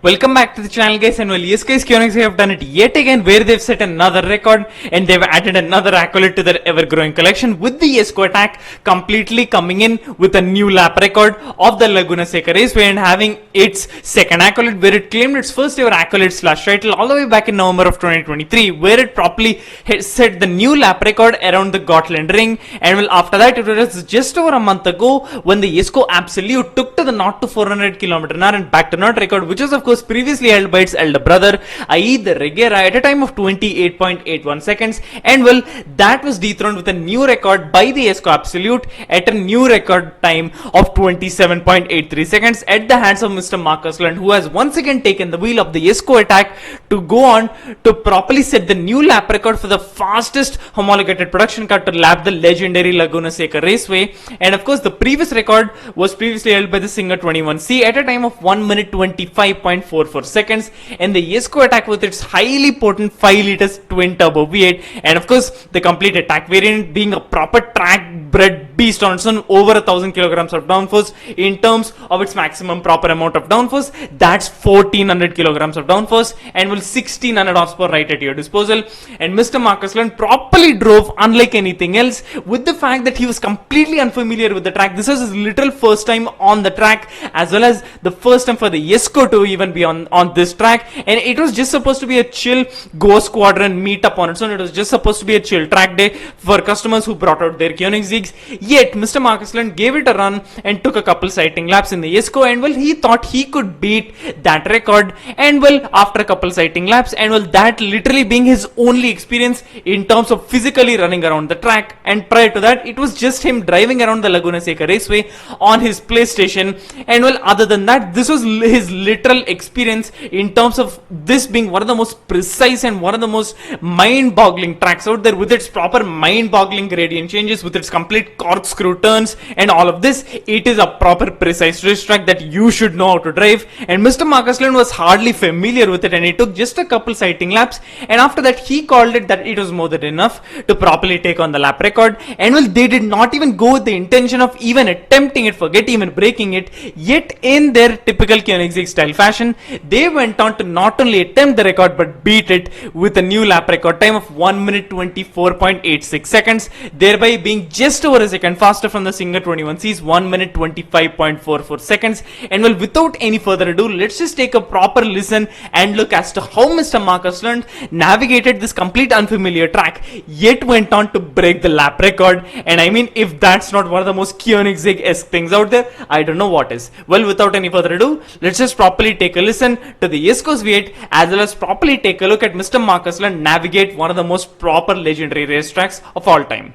Welcome back to the channel, guys, and well, yes guys, Koenigsegg have done it yet again, where they've set another record and they've added another accolade to their ever-growing collection with the jesko attack completely coming in with a new lap record of the Laguna Seca Raceway and having its second accolade, where it claimed its first ever accolade slash title all the way back in November of 2023, where it properly set the new lap record around the Gotland Ring. And well, after that, it was just over a month ago when the jesko Absolute took to the 0 to 400 km/h and back to not record, which was of course previously held by its elder brother, i.e. the Regera, at a time of 28.81 seconds. And well, that was dethroned with a new record by the jesko Absolute at a new record time of 27.83 seconds at the hands of Mr. Marcus Lund, who has once again taken the wheel of the jesko attack to go on to properly set the new lap record for the fastest homologated production car to lap the legendary Laguna Seca Raceway. And of course, the previous record was previously held by the Singer 21C at a time of 1 minute 25.44 seconds, and the jesko attack with its highly potent 5 liters twin turbo V8, and of course the complete attack variant being a proper track bred beast on its own, over 1000 kilograms of downforce in terms of its maximum proper amount of downforce. That's 1400 kilograms of downforce and will 1600 horsepower right at your disposal. And Mr. Marcus Lund properly drove unlike anything else, with the fact that he was completely unfamiliar with the track. This was his literal first time on the track, as well as the first time for the jesko to even be on this track. And it was just supposed to be a chill Go Squadron meetup on its own. It was just supposed to be a chill track day for customers who brought out their Koenigseggs. Yet Mr. Marcus Lund gave it a run and took a couple sighting laps in the jesko, and well, he thought he could beat that record. And well, after a couple sighting laps, and well, that literally being his only experience in terms of physically running around the track, and prior to that it was just him driving around the Laguna Seca Raceway on his PlayStation. And well, other than that, this was his literal experience in terms of this being one of the most precise and one of the most mind-boggling tracks out there, with its proper mind-boggling gradient changes, with its complete corkscrew turns and all of this. It is a proper precise racetrack that you should know how to drive, and Mr. Marcus Lund was hardly familiar with it, and he took just a couple sighting laps, and after that he called it that it was more than enough to properly take on the lap record. And well, they did not even go with the intention of even attempting it, forget even breaking it. Yet in their typical Koenigsegg style fashion, they went on to not only attempt the record but beat it with a new lap record time of 1 minute 24.86 seconds, thereby being just over a second faster from the Singer 21C's 1 minute 25.44 seconds. And well, without any further ado, let's just take a proper listen and look as to how Mr. Marcus Lund navigated this complete unfamiliar track, yet went on to break the lap record. And I mean, if that's not one of the most Koenigsegg-esque things out there, I don't know what is. Well, without any further ado, let's just properly take a listen to the jesko's V8, as well as properly take a look at Mr. Marcus Lund navigate one of the most proper legendary racetracks of all time.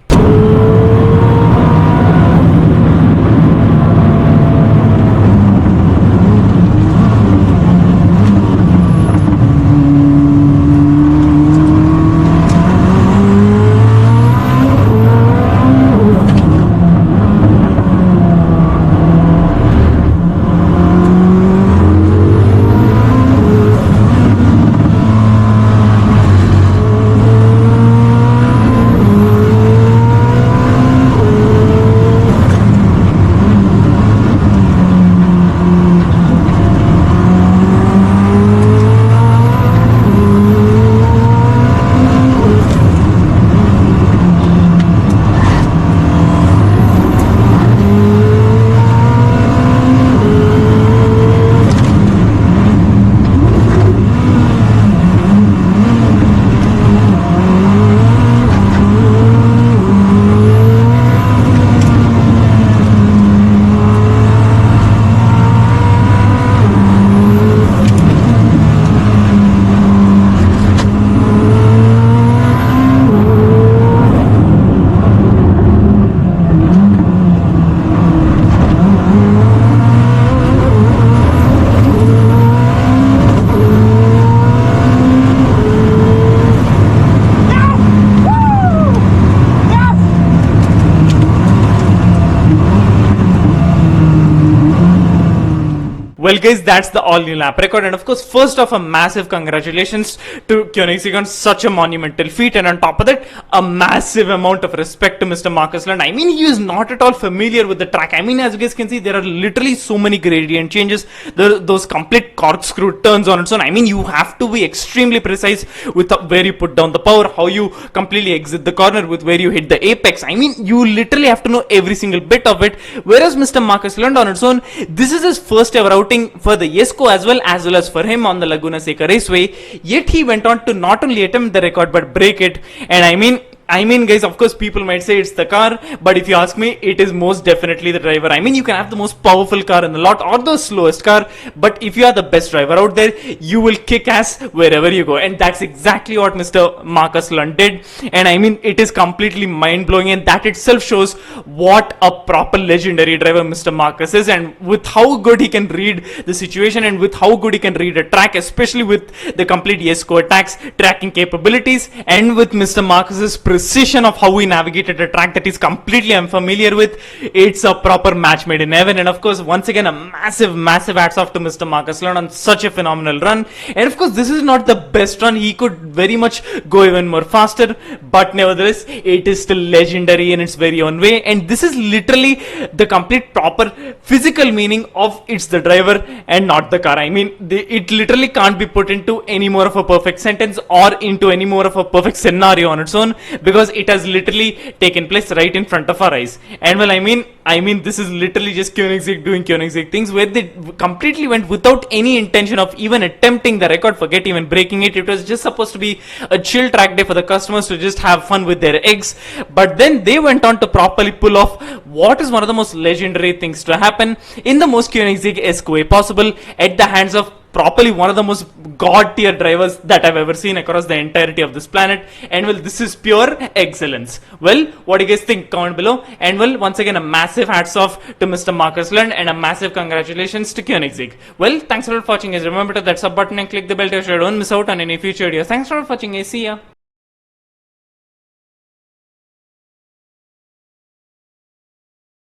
guys, that's the all new lap record. And of course, first off, a massive congratulations to Koenigsegg on such a monumental feat. And on top of that, a massive amount of respect to Mr. Marcus Lund. I mean, he is not at all familiar with the track. I mean, as you guys can see, there are literally so many gradient changes. Those complete corkscrew turns on its own. I mean, you have to be extremely precise with where you put down the power, how you completely exit the corner, with where you hit the apex. I mean, you literally have to know every single bit of it. Whereas Mr. Marcus Lund on its own, this is his first ever outing for the jesko as well as for him on the Laguna Seca Raceway. Yet he went on to not only attempt the record but break it. And I mean, guys, of course, people might say it's the car, but if you ask me, it is most definitely the driver. I mean, you can have the most powerful car in the lot or the slowest car, but if you are the best driver out there, you will kick ass wherever you go. And that's exactly what Mr. Marcus Lund did. And I mean, it is completely mind-blowing, and that itself shows what a proper legendary driver Mr. Marcus is, and with how good he can read the situation and with how good he can read a track, especially with the complete jesko attacks, tracking capabilities, and with Mr. Marcus's precision of how he navigated a track that is completely unfamiliar with. It's a proper match made in heaven. And of course, once again, a massive hats off to Mr. Marcus Lund on such a phenomenal run. And of course, this is not the best run. He could very much go even more faster, but nevertheless, it is still legendary in its very own way. And this is literally the complete proper physical meaning of it's the driver and not the car. I mean, it literally can't be put into any more of a perfect sentence or into any more of a perfect scenario on its own, because it has literally taken place right in front of our eyes. And well, I mean, this is literally just Koenigsegg doing Koenigsegg things, where they completely went without any intention of even attempting the record, forget even breaking it. It was just supposed to be a chill track day for the customers to just have fun with their eggs. But then they went on to properly pull off what is one of the most legendary things to happen in the most Koenigsegg-esque way possible, at the hands of properly one of the most god tier drivers that I've ever seen across the entirety of this planet. And well, this is pure excellence. Well, what do you guys think? Comment below. And well, once again, a massive hats off to Mr. Marcus Lund and a massive congratulations to Koenigsegg. Well, thanks a lot for watching guys. Remember to that sub button and click the bell to ensure you don't miss out on any future videos. Thanks for watching guys. See ya.